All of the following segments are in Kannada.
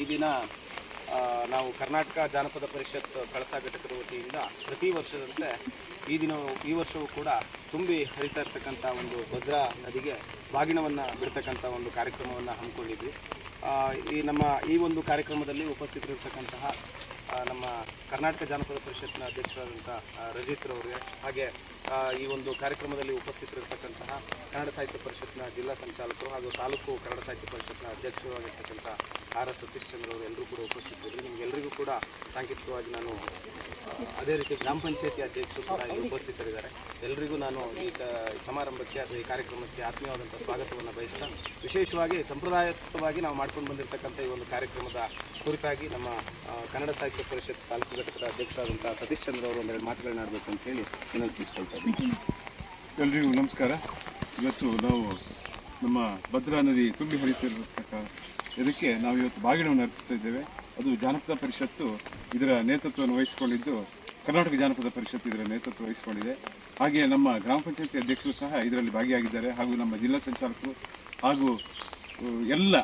ಈ ದಿನ ನಾವು ಕರ್ನಾಟಕ ಜಾನಪದ ಪರಿಷತ್ ಕಳಸಾ ಘಟಕದ ವತಿಯಿಂದ ಪ್ರತಿ ವರ್ಷದಂತೆ ಈ ವರ್ಷವೂ ಕೂಡ ತುಂಬಿ ಹರಿತಾ ಇರ್ತಕ್ಕಂಥ ಒಂದು ಭದ್ರಾ ನದಿಗೆ ಬಾಗಿಣವನ್ನು ಬಿಡ್ತಕ್ಕಂಥ ಒಂದು ಕಾರ್ಯಕ್ರಮವನ್ನು ಹಮ್ಮಿಕೊಂಡಿದ್ವಿ. ಈ ಒಂದು ಕಾರ್ಯಕ್ರಮದಲ್ಲಿ ಉಪಸ್ಥಿತರಿರ್ತಕ್ಕಂತಹ ನಮ್ಮ ಕರ್ನಾಟಕ ಜಾನಪದ ಪರಿಷತ್ನ ಅಧ್ಯಕ್ಷರಾದಂಥ ರಜಿತ್ರವರಿಗೆ, ಹಾಗೆ ಈ ಒಂದು ಕಾರ್ಯಕ್ರಮದಲ್ಲಿ ಉಪಸ್ಥಿತರಿರ್ತಕ್ಕಂತಹ ಕನ್ನಡ ಸಾಹಿತ್ಯ ಪರಿಷತ್ನ ಜಿಲ್ಲಾ ಸಂಚಾಲಕರು ಹಾಗೂ ತಾಲೂಕು ಕನ್ನಡ ಸಾಹಿತ್ಯ ಪರಿಷತ್ನ ಅಧ್ಯಕ್ಷರು ಆಗಿರ್ತಕ್ಕಂಥ ಆರ್ ಸತೀಶ್ ಚಂದ್ರ ಅವರು ಎಲ್ಲರೂ ಕೂಡ ಉಪಸ್ಥಿತರಿದ್ದರು. ನಿಮಗೆಲ್ಲರಿಗೂ ಕೂಡ ಸಾಂಕೇತಿಕವಾಗಿ ನಾನು ಅದೇ ರೀತಿ ಗ್ರಾಮ ಪಂಚಾಯತಿ ಅಧ್ಯಕ್ಷರು ಕೂಡ ಇಲ್ಲಿ ಉಪಸ್ಥಿತರಿದ್ದಾರೆ. ಎಲ್ಲರಿಗೂ ನಾನು ಈ ಸಮಾರಂಭಕ್ಕೆ ಅಥವಾ ಈ ಕಾರ್ಯಕ್ರಮಕ್ಕೆ ಆತ್ಮೀಯವಾದಂಥ ಸ್ವಾಗತವನ್ನು ಬಯಸ್ತಾ, ವಿಶೇಷವಾಗಿ ಸಂಪ್ರದಾಯಸ್ಥವಾಗಿ ನಾವು ಮಾಡ್ಕೊಂಡು ಬಂದಿರತಕ್ಕಂಥ ಈ ಒಂದು ಕಾರ್ಯಕ್ರಮದ ಕುರಿತಾಗಿ ನಮ್ಮ ಕನ್ನಡ ಸಾಹಿತ್ಯ ಪರಿಷತ್ ತಾಲೂಕು ಘಟಕದ ಅಧ್ಯಕ್ಷರಾದಂಥ ಸತೀಶ್ ಚಂದ್ರ ಅವರು ಒಂದೆರಡು ಮಾತುಗಳನ್ನ ಆಡಬೇಕು ಅಂತ ಹೇಳಿ ವಿನಂತಿಸ್ಕೊಳ್ತಾ ಇದ್ದೀನಿ. ಎಲ್ರಿಗೂ ನಮಸ್ಕಾರ. ಇವತ್ತು ನಾವು ನಮ್ಮ ಭದ್ರಾ ನದಿ ತುಂಬಿ ಹರಿತಿರತಕ್ಕ ಇದಕ್ಕೆ ನಾವು ಇವತ್ತು ಬಾಗಿಣವನ್ನು ಅರ್ಪಿಸ್ತಾ ಇದ್ದೇವೆ. ಅದು ಜಾನಪದ ಪರಿಷತ್ತು ಇದರ ನೇತೃತ್ವವನ್ನು ವಹಿಸಿಕೊಂಡಿದ್ದು, ಕರ್ನಾಟಕ ಜಾನಪದ ಪರಿಷತ್ ಇದರ ನೇತೃತ್ವ ವಹಿಸಿಕೊಂಡಿದೆ. ಹಾಗೆ ನಮ್ಮ ಗ್ರಾಮ ಪಂಚಾಯತಿ ಅಧ್ಯಕ್ಷರು ಸಹ ಇದರಲ್ಲಿ ಭಾಗಿಯಾಗಿದ್ದಾರೆ, ಹಾಗೂ ನಮ್ಮ ಜಿಲ್ಲಾ ಸಂಚಾಲಕರು ಹಾಗೂ ಎಲ್ಲ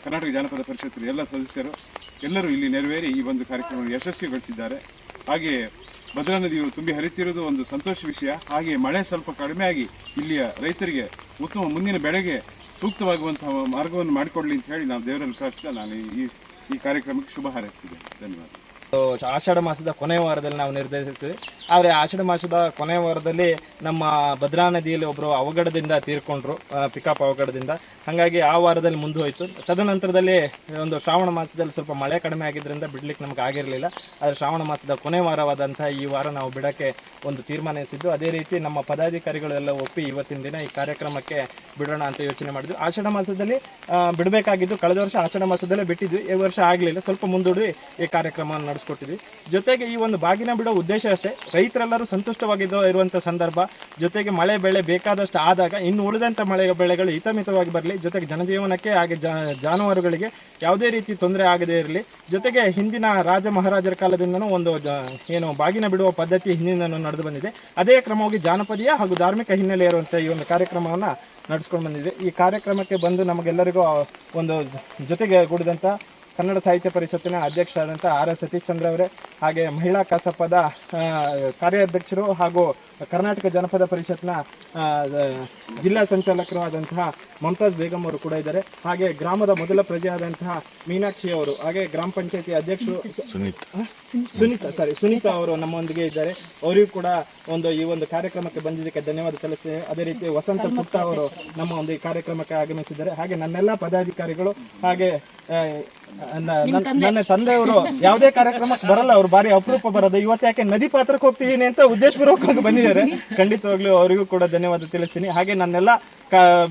ಕರ್ನಾಟಕ ಜಾನಪದ ಪರಿಷತ್ತಿನ ಎಲ್ಲ ಸದಸ್ಯರು ಎಲ್ಲರೂ ಇಲ್ಲಿ ನೆರವೇರಿ ಈ ಒಂದು ಕಾರ್ಯಕ್ರಮವನ್ನು ಯಶಸ್ವಿಗೊಳಿಸಿದ್ದಾರೆ. ಹಾಗೆ ಭದ್ರಾ ನದಿಯು ತುಂಬಿ ಹರಿತಿರುವುದು ಒಂದು ಸಂತೋಷ ವಿಷಯ. ಹಾಗೆ ಮಳೆ ಸ್ವಲ್ಪ ಕಡಿಮೆಯಾಗಿ ಇಲ್ಲಿಯ ರೈತರಿಗೆ ಉತ್ತಮ ಮುಂದಿನ ಬೆಳೆಗೆ ಸೂಕ್ತವಾಗುವಂತಹ ಮಾರ್ಗವನ್ನು ಮಾಡಿಕೊಡ್ಲಿ ಅಂತ ಹೇಳಿ ನಾವು ದೇವರಲ್ಲಿ ಪ್ರಾರ್ಥಿಸ್ತಾ ನಾನು ಈ ಕಾರ್ಯಕ್ರಮಕ್ಕೆ ಶುಭ ಹಾರೈಸ್ತಿದ್ದೇನೆ. ಧನ್ಯವಾದ. ಆಷಾಢ ಮಾಸದ ಕೊನೆಯ ವಾರದಲ್ಲಿ ನಾವು ನಿರ್ಧರಿಸಿದ್ವಿ. ಆದರೆ ಆಷಾಢ ಮಾಸದ ಕೊನೆಯ ವಾರದಲ್ಲಿ ನಮ್ಮ ಭದ್ರಾ ನದಿಯಲ್ಲಿ ಒಬ್ಬರು ಅವಘಡದಿಂದ ತೀರ್ಕೊಂಡ್ರು, ಪಿಕಪ್ ಅವಘಡದಿಂದ. ಹಾಗಾಗಿ ಆ ವಾರದಲ್ಲಿ ಮುಂದುವೋಯ್ತು. ತದನಂತರದಲ್ಲಿ ಒಂದು ಶ್ರಾವಣ ಮಾಸದಲ್ಲಿ ಸ್ವಲ್ಪ ಮಳೆ ಕಡಿಮೆ ಆಗಿದ್ದರಿಂದ ಬಿಡ್ಲಿಕ್ಕೆ ನಮ್ಗೆ ಆಗಿರಲಿಲ್ಲ. ಆದರೆ ಶ್ರಾವಣ ಮಾಸದ ಕೊನೆ ವಾರವಾದಂತಹ ಈ ವಾರ ನಾವು ಬಿಡಕ್ಕೆ ಒಂದು ತೀರ್ಮಾನಿಸಿದ್ದು. ಅದೇ ರೀತಿ ನಮ್ಮ ಪದಾಧಿಕಾರಿಗಳೆಲ್ಲ ಒಪ್ಪಿ ಇವತ್ತಿನ ದಿನ ಈ ಕಾರ್ಯಕ್ರಮಕ್ಕೆ ಬಿಡೋಣ ಅಂತ ಯೋಚನೆ ಮಾಡಿದ್ವಿ. ಆಷಾಢ ಮಾಸದಲ್ಲಿ ಬಿಡಬೇಕಾಗಿದ್ದು, ಕಳೆದ ವರ್ಷ ಆಷಾಢ ಮಾಸದಲ್ಲೇ ಬಿಟ್ಟಿದ್ವಿ. ಈ ವರ್ಷ ಆಗಲಿಲ್ಲ, ಸ್ವಲ್ಪ ಮುಂದೂಡಿ ಈ ಕಾರ್ಯಕ್ರಮವನ್ನು ನಡೆಸ್ಕೊಟ್ಟಿದ್ವಿ. ಜೊತೆಗೆ ಈ ಒಂದು ಬಾಗಿನ ಬಿಡೋ ಉದ್ದೇಶ ಅಷ್ಟೇ, ರೈತರೆಲ್ಲರೂ ಸಂತುಷ್ಟವಾಗಿರುವಂತಹ ಸಂದರ್ಭ, ಜೊತೆಗೆ ಮಳೆ ಬೆಳೆ ಬೇಕಾದಷ್ಟು ಆದಾಗ ಇನ್ನು ಉಳಿದಂತ ಬೆಳೆಗಳು ಹಿತಮಿತವಾಗಿ ಬರಲಿ, ಜೊತೆಗೆ ಜನಜೀವನಕ್ಕೆ ಹಾಗೆ ಜಾನುವಾರುಗಳಿಗೆ ಯಾವುದೇ ರೀತಿ ತೊಂದರೆ ಆಗದೇ ಇರಲಿ. ಜೊತೆಗೆ ಹಿಂದಿನ ರಾಜ ಮಹಾರಾಜರ ಕಾಲದಿಂದನೂ ಒಂದು ಬಾಗಿನ ಬಿಡುವ ಪದ್ಧತಿ ಹಿಂದಿನ ನಡೆದು ಬಂದಿದೆ. ಅದೇ ಕ್ರಮವಾಗಿ ಜಾನಪದೀಯ ಹಾಗೂ ಧಾರ್ಮಿಕ ಹಿನ್ನೆಲೆ ಇರುವಂತಹ ಈ ಒಂದು ಕಾರ್ಯಕ್ರಮವನ್ನ ನಡೆಸ್ಕೊಂಡು ಬಂದಿದೆ. ಈ ಕಾರ್ಯಕ್ರಮಕ್ಕೆ ಬಂದು ನಮಗೆಲ್ಲರಿಗೂ ಒಂದು ಜೊತೆಗೆ ಕೂಡಿದಂತ ಕನ್ನಡ ಸಾಹಿತ್ಯ ಪರಿಷತ್ತಿನ ಅಧ್ಯಕ್ಷರಾದಂಥ ಆರ್ ಸತೀಶ್ ಚಂದ್ರ ಅವರೇ, ಹಾಗೆ ಮಹಿಳಾ ಕಸಪದ ಕಾರ್ಯಾಧ್ಯಕ್ಷರು ಹಾಗೂ ಕರ್ನಾಟಕ ಜನಪದ ಪರಿಷತ್ನ ಜಿಲ್ಲಾ ಸಂಚಾಲಕರು ಆದಂತಹ ಮಮತಾಜ್ ಬೇಗಂ ಅವರು ಕೂಡ ಇದ್ದಾರೆ. ಹಾಗೆ ಗ್ರಾಮದ ಮೊದಲ ಪ್ರಜೆಯಾದಂತಹ ಮೀನಾಕ್ಷಿ ಅವರು, ಹಾಗೆ ಗ್ರಾಮ ಪಂಚಾಯತಿ ಅಧ್ಯಕ್ಷರು ಸುನೀತಾ ಅವರು ನಮ್ಮೊಂದಿಗೆ ಇದ್ದಾರೆ. ಅವರಿಗೂ ಕೂಡ ಈ ಒಂದು ಕಾರ್ಯಕ್ರಮಕ್ಕೆ ಬಂದಿದ್ದಕ್ಕೆ ಧನ್ಯವಾದ ಸಲ್ಲಿಸ್ತೇವೆ. ಅದೇ ರೀತಿ ವಸಂತ ಪುಟ್ಟ ಅವರು ನಮ್ಮ ಒಂದು ಈ ಕಾರ್ಯಕ್ರಮಕ್ಕೆ ಆಗಮಿಸಿದ್ದಾರೆ. ಹಾಗೆ ನನ್ನೆಲ್ಲ ಪದಾಧಿಕಾರಿಗಳು, ಹಾಗೆ ನನ್ನ ತಂದೆಯವರು ಯಾವುದೇ ಕಾರ್ಯಕ್ರಮಕ್ಕೆ ಬರಲ್ಲ, ಅವ್ರು ಬಾರಿ ಅಪರೂಪ ಬರೋದು. ಇವತ್ತು ಯಾಕೆ ನದಿ ಪಾತ್ರಕ್ಕೆ ಹೋಗ್ತಿದ್ದೀನಿ ಅಂತ ಉದ್ದೇಶಪೂರ್ವಕವಾಗಿ ಬಂದಿದ್ದಾರೆ. ಖಂಡಿತವಾಗ್ಲೂ ಅವರಿಗೂ ಕೂಡ ಧನ್ಯವಾದ ತಿಳಿಸ್ತೀನಿ. ಹಾಗೆ ನನ್ನೆಲ್ಲ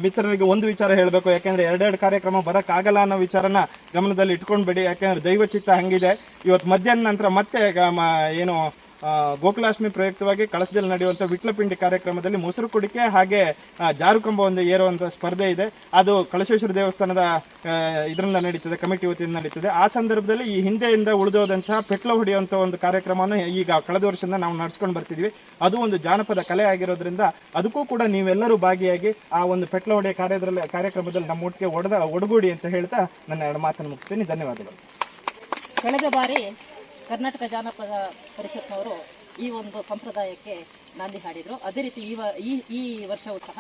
ಮಿತ್ರರಿಗೆ ಒಂದು ವಿಚಾರ ಹೇಳಬೇಕು, ಯಾಕೆಂದ್ರೆ ಎರಡೆರಡು ಕಾರ್ಯಕ್ರಮ ಬರಕ್ ಆಗಲ್ಲ ಅನ್ನೋ ವಿಚಾರನ ಗಮನದಲ್ಲಿ ಇಟ್ಕೊಂಡ್ಬೇಡಿ. ಯಾಕೆಂದ್ರೆ ದೈವಚಿತ್ತ ಹಂಗಿದೆ. ಇವತ್ತು ಮಧ್ಯಾಹ್ನ ನಂತರ ಮತ್ತೆ ಗೋಕುಲಾಷ್ಟಮಿ ಪ್ರಯುಕ್ತವಾಗಿ ಕಳಸದಲ್ಲಿ ನಡೆಯುವಂತ ವಿಟ್ಲಪಿಂಡಿ ಕಾರ್ಯಕ್ರಮದಲ್ಲಿ ಮೊಸರು ಕುಡಿಕೆ ಹಾಗೆ ಜಾರುಕಂಬ ಒಂದು ಏರುವಂತ ಸ್ಪರ್ಧೆ ಇದೆ. ಅದು ಕಳಶೇಶ್ವರ ದೇವಸ್ಥಾನದ ಇದರಿಂದ ನಡೀತದೆ, ಕಮಿಟಿ ವತಿಯಿಂದ ನಡೀತದೆ. ಆ ಸಂದರ್ಭದಲ್ಲಿ ಈ ಹಿಂದೆಯಿಂದ ಉಳಿದೋದಂತಹ ಪೆಟ್ಲ ಹೊಡೆಯುವಂತ ಒಂದು ಕಾರ್ಯಕ್ರಮವನ್ನು ಈಗ ಕಳೆದ ವರ್ಷದಿಂದ ನಾವು ನಡೆಸ್ಕೊಂಡು ಬರ್ತಿದ್ವಿ. ಅದು ಒಂದು ಜಾನಪದ ಕಲೆ ಆಗಿರೋದ್ರಿಂದ ಅದಕ್ಕೂ ಕೂಡ ನೀವೆಲ್ಲರೂ ಭಾಗಿಯಾಗಿ ಆ ಒಂದು ಪೆಟ್ಲ ಹೊಡೆಯ ಕಾರ್ಯಕ್ರಮದಲ್ಲಿ ನಮ್ಮ ಒಟ್ಟಿಗೆ ಒಡಗೂಡಿ ಅಂತ ಹೇಳ್ತಾ ನನ್ನ ಎರಡು ಮಾತನ್ನು ಮುಗಿಸ್ತೀನಿ. ಧನ್ಯವಾದಗಳು. ಕಳೆದ ಬಾರಿ ಕರ್ನಾಟಕ ಜಾನಪದ ಪರಿಷತ್ನವರು ಈ ಒಂದು ಸಂಪ್ರದಾಯಕ್ಕೆ ನಾಂದಿ ಹಾಡಿದರು. ಅದೇ ರೀತಿ ಈ ವರ್ಷವೂ ಸಹ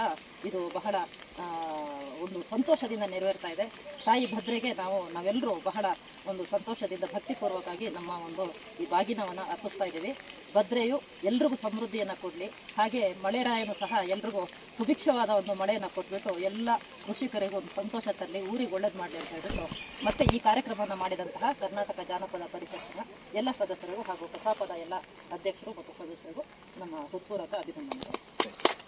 ಇದು ಬಹಳ ಒಂದು ಸಂತೋಷದಿಂದ ನೆರವೇರ್ತಾ ಇದೆ. ತಾಯಿ ಭದ್ರೆಗೆ ನಾವೆಲ್ಲರೂ ಬಹಳ ಒಂದು ಸಂತೋಷದಿಂದ ಭಕ್ತಿಪೂರ್ವಕವಾಗಿ ನಮ್ಮ ಒಂದು ಈ ಬಾಗಿನವನ್ನು ಅರ್ಪಿಸ್ತಾ ಇದ್ದೀವಿ. ಭದ್ರೆಯು ಎಲ್ರಿಗೂ ಸಮೃದ್ಧಿಯನ್ನು ಕೊಡಲಿ, ಹಾಗೆ ಮಳೆರಾಯನು ಸಹ ಎಲ್ರಿಗೂ ಸುಭಿಕ್ಷವಾದ ಒಂದು ಮಳೆಯನ್ನು ಕೊಟ್ಬಿಟ್ಟು ಎಲ್ಲ ಕೃಷಿಕರಿಗೂ ಒಂದು ಸಂತೋಷ ತರಲಿ, ಊರಿಗೆ ಒಳ್ಳೇದು ಮಾಡಲಿ ಅಂತ ಹೇಳ್ಬಿಟ್ಟು ಮತ್ತೆ ಈ ಕಾರ್ಯಕ್ರಮವನ್ನು ಮಾಡಿದಂತಹ ಕರ್ನಾಟಕ ಜಾನಪದ ಪರಿಷತ್ತಿನ ಎಲ್ಲ ಸದಸ್ಯರಿಗೂ ಹಾಗೂ ಕಸಾಪದ ಎಲ್ಲ ಅಧ್ಯಕ್ಷರು ಮತ್ತು ಸದಸ್ಯರಿಗೂ ನಮ್ಮ ಹೃತ್ಪೂರ್ವಕ ಅಭಿನಂದನೆಗಳು.